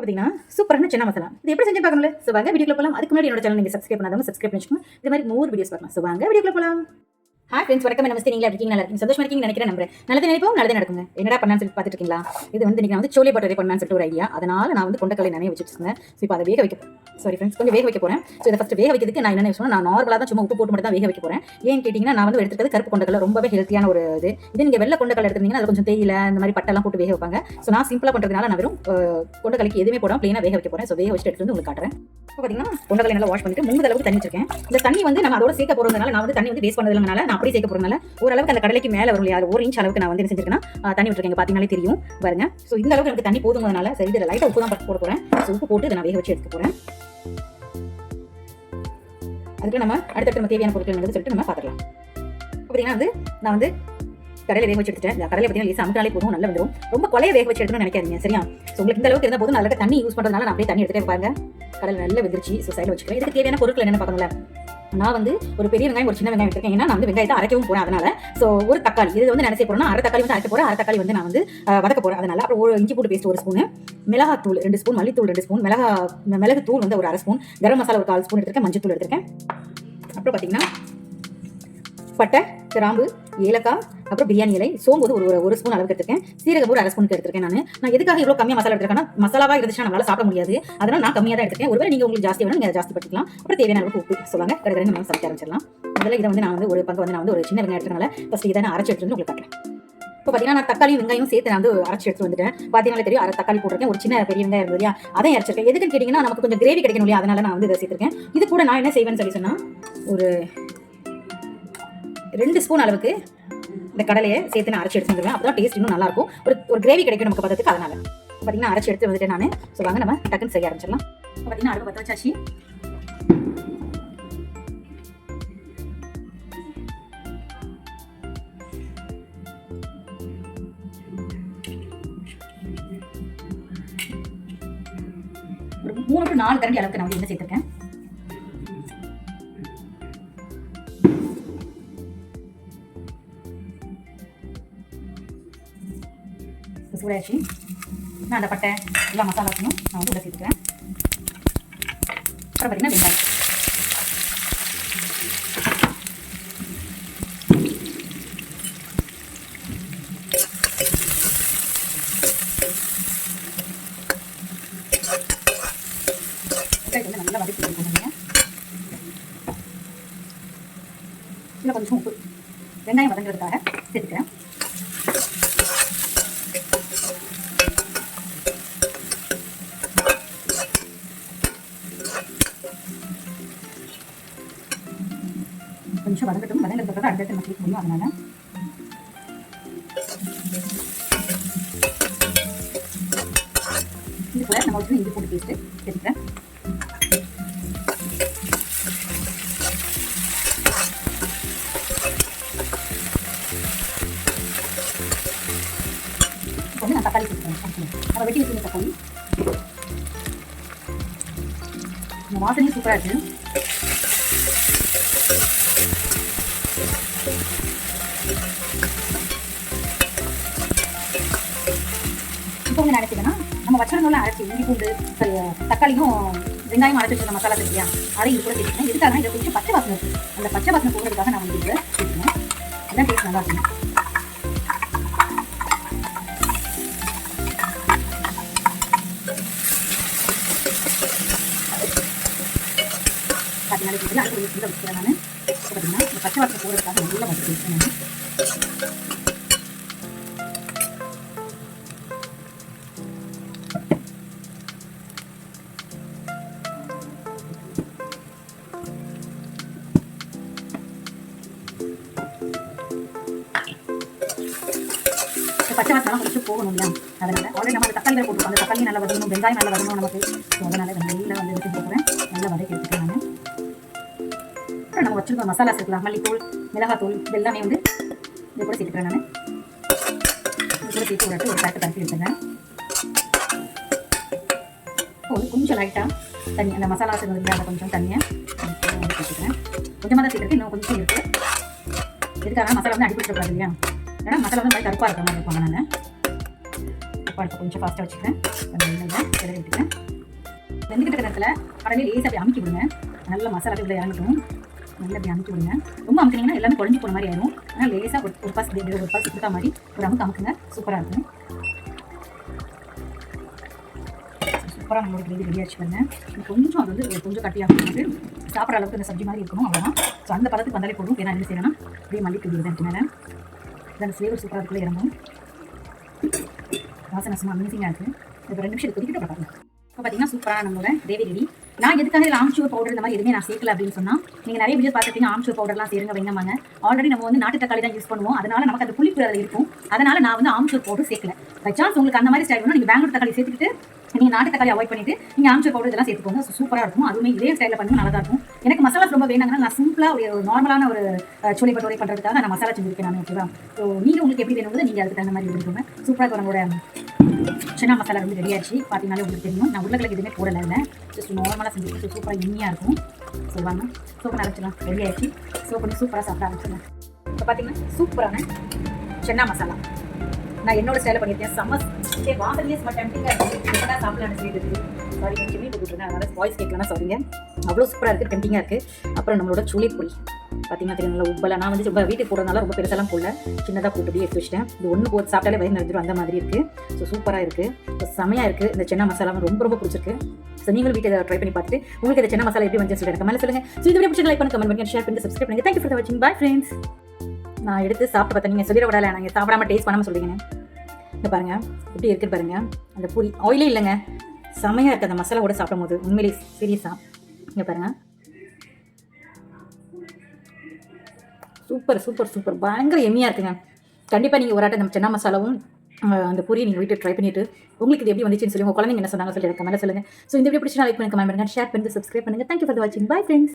பார்த்தீங்கன்னா சூப்பரான சின்ன மசாலா இது எப்படி செஞ்சு பார்க்கணும்ல. ஸோ வாங்க வீடியோக்குள்ள போகலாம். அதுக்கு முன்னாடி என்னோட சேனல் நீங்கள் சப்ஸ்கிரைப் பண்ணாதவங்க சப்ஸ்கிரைப் பண்ணிக்கோங்க. இது மாதிரி 100 வீடியோஸ் பார்க்கலாம். ஸோ வாங்க வீடியோக்குள்ள போகலாம். ஹாய் ஃப்ரெண்ட்ஸ், வணக்கம். நமஸ்தே. நீங்களா இருக்கீங்க? நல்லா இருக்கீங்க, சந்தோஷமா இருக்கீங்க நினைக்கிறேன். நம்புறேன் நல்லது நினைப்போம், நல்லது நடக்குங்க. என்னடா பண்ணான்னு சொல்லி பார்த்துட்டு இருக்கீங்களா? இது வந்து இன்னைக்கு நான் வந்து சோலே பட்டோரே பண்ணான்னு சொல்லிட்டு ஒரு ஐடியா. அதனால நான் வந்து கொண்டக்கடலை நனைய வச்சுருந்தேன். ஸோ இப்போ அதை வேக வைக்க சாரி ஃப்ரெண்ட்ஸ், கொஞ்சம் வேக வைக்க போகிறேன். ஸோ இதை ஃபஸ்ட்டு வேக வைக்கிறதுக்கு நான் என்ன சொன்னால், நான் நார்மலாக தான் சும்மா உப்பு போட்டு மட்டும் தான் வேக வைக்க போகிறேன். ஏன்னு கேட்டிங்கன்னா, நான் வந்து எடுத்துக்கிறது கருப்பு கொண்டக்கடலை, ரொம்பவே ஹெல்த்தியான ஒரு இது நீங்கள் வெள்ளை கொண்டக்கடலை எடுத்துருந்தீங்கன்னா அது கொஞ்சம் தேயிலை இந்த மாதிரி பட்டெல்லாம் போட்டு வேக வைப்பாங்க. ஸோ நான் சிம்பிளாக பண்ணுறதுனால நான் வெறும் கொண்டக்கடலைக்கு எதுவுமே போடாமல் ப்ளைனாக வேக வைக்க போகிறேன். ஸோ வேக வச்சுட்டு எடுத்து வந்து உங்களுக்கு காட்டுறேன். இப்போ பார்த்தீங்கன்னா கொண்டக்கடலை நல்லா வாஷ் பண்ணிட்டு 3 அளவுக்கு தண்ணி வச்சிருக்கேன். இந்த தண்ணி வந்து நம்ம அதோட சேர்க்க போகிறதுனால நான் வந்து தண்ணி வந்து வேஸ்ட் பண்ணதுனால நான் அப்படியே சேர்க்க போகிறதுனால ஓரளவுக்கு அந்த கடலைக்கு மேலே வரும் இல்லையா, 1 இன்ச் அளவுக்கு நான் வந்து என்ன செஞ்சிருக்கேன்னா தண்ணி விட்டுருக்கேன். பார்த்தீங்கன்னாலே தெரியும் பாருங்க. ஸோ இந்த அளவுக்கு எனக்கு தண்ணி போதுங்கிறதுனால சரி இதில் லைட்டாக உப்பு தான் போட போகிறேன். ஸோ உப்பு போட்டு இதை நான் வேக வச்சு எடுக்க போகிறேன். அதுக்கு நம்ம அடுத்தடுத்து நம்ம தேவையான பொருட்கள் என்னது சொல்லிட்டு நம்ம பார்த்துக்கலாம். பார்த்தீங்கன்னா வந்து நான் வந்து கடலை வேக வச்சு எடுத்துட்டேன். இந்த கடலை பார்த்தீங்கன்னா லேசாக அமுட்டாலே போதும், நல்லா வந்துடும். ரொம்ப கொலையை வேக வச்சு எடுக்கணும்னு நினைக்காதீங்க, சரியா? ஸோ உங்களுக்கு இந்த அளவுக்கு இருந்தால் போதும். நல்லா தண்ணி யூஸ் பண்ணுறதுனால நான் அப்படியே தண்ணி எடுத்துகிட்டே பாருங்க. கடலை நல்லா வெந்துருச்சு. ஸோ சைடில் வச்சுக்கிறேன். இதுக்கு தேவையான பொருட்கள் என்னென்னு பார்க்கணும்ல. நான் வந்து ஒரு பெரிய வெங்காயம் ஒரு சின்ன வெங்காயம் எடுத்துருக்கேன். ஏன்னா நான் வந்து வெங்காயத்தை அரைக்கவும் போறேன். அதனால ஸோ ஒரு தக்காளி இது வந்து நினைச்ச போறேன்னா அரை தக்காளி வந்து அரைக்க போறேன். அரை தக்காளி வந்து நான் வந்து வதக்க போறேன். அதனால அப்புறம் ஒரு இஞ்சி பூண்டு பேஸ்ட் 1 ஸ்பூன், மிளகாத்தூள் 2 ஸ்பூன், மல்லித்தூள் 2 ஸ்பூன், மிளகு தூள் வந்து ஒரு 1/2 ஸ்பூன், கரம் மசாலா ஒரு 1/4 ஸ்பூன் எடுத்துருக்கேன், மஞ்சள் தூள் எடுத்துருக்கேன். அப்புறம் பார்த்தீங்கன்னா பட்டை, கிராம்பு, ஏலக்காய், அப்புறம் பிரியாணி இலை, சோம்பு வந்து ஒரு ஸ்பூன் அளவுக்கு எடுத்துருக்கேன். சீரகம் ஒரு 1/2 ஸ்பூனுக்கு எடுத்துருக்கேன். நான் எதுக்காக இவ்வளோ கம்மியாக மசாலா எடுத்துருக்கேன்னா மசாலாவாக இருந்துச்சுன்னா நம்மளால சாப்பிட முடியாது. அதனால நான் கம்மியாக தான் எடுத்துருக்கேன். ஒருவேளை நீங்கள் உங்களுக்கு ஜாஸ்தி வேணும் நீங்கள் ஜாஸ்தி பண்ணிக்கலாம். அப்புறம் தேவையான அளவுக்கு உப்பு சொல்லுவாங்க. கடற்கரை நம்ம சமைக்க ஆரம்பிச்சிடலாம். முதல்ல இதை வந்து நான் வந்து ஒரு பங்கு வந்து நான் வந்து ஒரு சின்ன வெங்காயம் எடுத்துறதுனால ஃபஸ்ட் இதை நான் அரைச்சி எடுத்து உங்களுக்கு காட்டுறேன். இப்போ பார்த்தீங்கன்னா நான் தக்காளி வெங்காயம் சேர்த்து நான் வந்து அரைச்சி எடுத்து வந்துட்டேன். பார்த்தீங்கன்னா தெரியும், அரை தக்காளி போட்டிருக்கேன். ஒரு சின்ன பெரிய வெங்காயம் இருந்தது இல்லையா, அதையும் அரைச்சிருக்கேன். எதுக்குன்னு கேட்டிங்கன்னா நமக்கு கொஞ்சம் கிரேவி கிடைக்கணும் இல்லையா, அதனால நான் வந்து இதை சேர்த்துருக்கேன். இது கூட நான் என்ன செய்வேன்னு சொல்லி சொன்னால் ஒரு 2 ஸ்பூன் அளவுக்கு இந்த கடலையை சேர்த்து நான் அரைச்சி எடுத்து வந்துடுவேன். அப்போ தான் டேஸ்ட் இன்னும் நல்லாயிருக்கும். ஒரு கிரேவி கிடைக்கும் நமக்கு பார்த்ததுக்கு. அதனால பார்த்தீங்கன்னா அரைச்சி எடுத்து வந்துட்டு நான் சொல்லுவாங்க நம்ம டக்குன்னு செய்ய ஆரம்பிச்சிடலாம். பார்த்தீங்கன்னா அடுப்பு பற்ற வச்சாச்சு. ஒரு 3 to 4 கரண்டி அளவுக்கு நான் வந்து என்ன சேர்த்துருக்கேன். சூடாச்சு. நான் அந்த பட்டை எல்லா மசாலாத்தையும் நான் வந்து உள்ள சேர்த்துக்கிறேன். அப்புறம் பார்த்தீங்கன்னா வெங்காயம் வந்து நல்லா வதக்கி கொடுக்கணுங்க. இதில் கொஞ்சம் உப்பு வெங்காயம் வதங்குறதுக்காக சேர்த்துக்கிறேன். கொஞ்சம் வதங்கட்டும். வதங்கிறதுக்காக அடுத்தடுத்து நம்ம சேர்க்க முடியும். அதனால இது கூட நம்ம வந்து இஞ்சி பூண்டு பேஸ்ட்டு சேர்த்துக்கிறேன். இப்போ வந்து நான் தக்காளி சேர்த்துக்கிறேன். நம்ம வெட்டி வச்சுருந்த தக்காளி இந்த வாசனையும் சூப்பராக இருக்குது. இப்போ வந்து நினைச்சீங்கன்னா நம்ம வச்சிருந்தோம்ல அரைச்சி இஞ்சி பூண்டு தக்காளியும் வெங்காயம் அரைச்சி வச்சிருந்த மசாலா சரியா, அதை இது கூட சேர்த்துக்கணும். எதுக்காக இதில் கொஞ்சம் பச்சை வாசனை இருக்குது. அந்த பச்சை வாசனை போகிறதுக்காக நான் வந்து இதில் சேர்த்துக்கணும். அதான் டேஸ்ட் நல்லா இருக்கும். பார்த்தீங்கன்னா அடுத்து வச்சுக்கிறேன். நான் பார்த்தீங்கன்னா இந்த பச்சை வாசனை போகிறதுக்காக நல்லா வச்சு வச்சுக்கிறேன். பச்சை வாசனை கொஞ்சம் போகணும் இல்லையா, அதனால ஆல்ரெடி நம்ம தக்காளி வேறு போட்டுருக்கோம். அந்த தக்காளி நல்லா வதங்கணும், வெங்காயம் நல்லா வதங்கணும் நமக்கு. ஸோ அதனால இந்த நெல்லில் வந்து எடுத்து போகிறேன். நல்லா வதக்கி எடுத்துக்கிறேன் நான். அப்புறம் நம்ம வச்சுருக்கோம் மசாலா சேர்க்கலாம். மல்லித்தூள், மிளகாத்தூள் இது எல்லாமே வந்து இது கூட சேர்த்துக்கிறேன். நான் இது கூட சேர்த்து ஒரு பேக்கெட் பருத்தி எடுத்துக்கிறேன். கொஞ்சம் லைட்டாக தண்ணி அந்த மசாலா சேர்ந்து அதை கொஞ்சம் தண்ணியாக சேர்த்துக்கிறேன். கொஞ்சமாக தான் சேர்த்துருக்கு, இன்னும் கொஞ்சம் இருக்குது. எதுக்காக மசாலா வந்து அடிப்பிடிச்சக்கூடாது இல்லையா, ஏன்னா மசாலா வந்து கருப்பாக இருக்க மாதிரி இருப்பாங்க. நான் கருப்பாக கொஞ்சம் ஃபாஸ்ட்டாக வச்சுக்கிறேன். கொஞ்சம் கிளறி விட்டுக்கிறேன். வெந்துக்கிட்ட நேரத்தில் கடலை லேசாக அப்படி அமுக்கி விடுங்க. நல்ல மசாலா உள்ள இறங்கட்டும். நல்லா அப்படி அமுக்கி விடுங்க. ரொம்ப அமுக்கினீங்கன்னா எல்லாமே குழஞ்சி போன மாதிரி ஆயிடும். ஆனால் லேசாக ஒரு பஸ் கொடுத்தா மாதிரி ஒரு அமுக்குங்க. சூப்பராக இருக்கும். சூப்பராக நம்மளோட கிரேவி ரெடி ஆச்சு பாருங்க. கொஞ்சம் அது வந்து கொஞ்சம் கட்டியாக வந்து சாப்பிட்ற அளவுக்கு இந்த சப்ஜி மாதிரி இருக்கணும், அவ்வளோதான். ஸோ அந்த பதத்துக்கு வந்தாலே போதும். ஏன்னா என்ன செய்யணும்னா அப்படியே மல்லி தூவி விடுது மேலே. அந்த ஃப்ளேவர் சூப்பராக இருக்குள்ள இறங்கும். வாசனை சும்மா அமேசிங்காக இருக்குது. இப்போ 2 நிமிஷம் கொதிக்கிட்டு பார்க்கலாம். இப்போ பார்த்தீங்கன்னா சூப்பராக நம்மளோட கிரேவி ரெடி. நான் எதுக்காக இதில் ஆம்ச்சூர் பவுடர் இந்த மாதிரி எதுவுமே நான் சேர்க்கல அப்படின்னு சொன்னால், நீங்கள் நிறைய வீடியோ பார்த்துருப்பீங்க ஆம்ச்சூர் பவுடர்லாம் சேருங்க வைங்கம்மாங்க. ஆல்ரெடி நம்ம வந்து நாட்டு தக்காளி தான் யூஸ் பண்ணுவோம். அதனால நமக்கு அந்த புளிப்பு அதில் இருக்கும். அதனால நான் வந்து ஆம்ச்சூர் பவுடர் சேர்க்கல. பை சான்ஸ் உங்களுக்கு அந்த மாதிரி ஸ்டைல் வேணும், நீங்கள் பெங்களூர் தக்காளி சேர்த்துக்கிட்டு நீங்கள் நாட்டு தக்காளி அவாய்ட் பண்ணிட்டு நீங்கள் ஆம்ச்சூர் பவுடர் இதெல்லாம் சேர்த்துக்கோங்க. சூப்பராக இருக்கும். அதுவுமே இதே ஸ்டைலில் பண்ணுங்க, நல்லா தான் இருக்கும். எனக்கு மசாலாஸ் ரொம்ப வேணுங்கன்னா நான் சிம்பிளாக ஒரு நார்மலான ஒரு சோலை பட்டோரை பண்ணுறதுக்காக நான் மசாலா செஞ்சுருக்கேன் நான். ஓகேவா? ஸோ நீங்கள் உங்களுக்கு எப்படி வேணும்போது நீங்கள் அதுக்கு தகுந்த மாதிரி இருக்குங்க. சூப்பராக நம்மளோட சன்னா மசாலா வந்து ரெடி ஆச்சு. பார்த்தீங்கன்னாலே உங்களுக்கு தெரியும். நான் உருளைக்கிழங்கு எதுவுமே போடலை இல்லை, ஜஸ்ட் நார்மலாக செஞ்சுருக்கேன். சூப்பராக இனிமையாக இருக்கும். ஸோ வாங்க சூப்பராக ஆரம்பிச்சிடலாம். ரெடி ஆயிடுச்சு. ஸோ பண்ணி சூப்பராக சாப்பிட ஆரம்பிச்சிடலாம். இப்போ பார்த்தீங்கன்னா சூப்பரான சன்னா மசாலா நான் என்னோட ஸ்டைலில் பண்ணியிருக்கேன். வாசனையே சும்மா டெம்டிங்காக இருக்குது. எப்படா சாப்பிடலான்னு சொல்லிட்டு சாரி கொஞ்சமே போட்டுருங்க, அதனால் வாய்ஸ் கேட்கலன்னா சாரிங்க. அவ்வளோ சூப்பராக இருக்குது, டெம்டிங்காக இருக்குது. அப்புறம் நம்மளோட சுளிப்பொடி பார்த்தீங்கன்னா தெரியுங்களா, உப்பெல்லாம் நான் வந்து ரொம்ப வீட்டுக்கு போடுறதுனால ரொம்ப பெருசெல்லாம் போடல, சின்னதாக போட்டு எடுத்து வச்சிட்டேன். இது ஒன்று போட்டு சாப்பிட்டாலே வயிறு நிறைஞ்சிடும் அந்த மாதிரி இருக்குது. ஸோ சூப்பராக இருக்குது. ஸோ செமையாக இருக்குது. இந்த சென்னா மசாலா ரொம்ப ரொம்ப பிடிச்சிருக்கு. ஸோ நீங்களும் வீட்டில் ட்ரை பண்ணி பார்த்துட்டு உங்களுக்கு இந்த சென்னா மசாலா எப்படி வந்து சொல்லுங்கள், கமெண்ட்ல சொல்லுங்கள். ஸோ இந்த வீடியோ பிடிச்சி லைக் பண்ணி கமெண்ட் பண்ணி ஷேர் பண்ணி சப்ஸ்கிரைப் பண்ணுங்கள். தேங்க்யூ ஃபார் வாட்சிங். Bye friends. நான் எடுத்து சாப்பிட்டு பார்த்தேன். நீங்கள் சொல்லிட விடலை, நாங்கள் சாப்பிடாம டேஸ்ட் பண்ணாமல் சொல்லுவீங்க. இந்த பாருங்க எப்படி இருக்குது பாருங்க. அந்த பூரி ஆயிலே இல்லைங்க, செமையாக இருக்குது அந்த மசாலாவோட சாப்பிடும் போது. உண்மையிலே சீரியஸாக இங்கே பாருங்க. சூப்பர் சூப்பர் சூப்பர் பயங்கர எம்மியாக இருக்குங்க. கண்டிப்பாக நீங்கள் ஒரு ஆட்டை நம்ம சென்னா மசாலாவும் அந்த பூரியை நீங்கள் வீட்டு ட்ரை பண்ணிவிட்டு உங்களுக்கு இது எப்படி வந்துச்சுன்னு சொல்லி உங்கள் குழந்தைங்க என்ன சொன்னாங்க சொல்லி கமெண்ட்ல சொல்லுங்கள். ஸோ இந்த வீடியோ பிடிச்சா லைக் பண்ணி கமெண்ட் பண்ணுங்கள், ஷேர் பண்ணி சப்ஸ்கிரைப் பண்ணுங்கள். தேங்க்யூ ஃபார் வாட்சிங். Bye friends.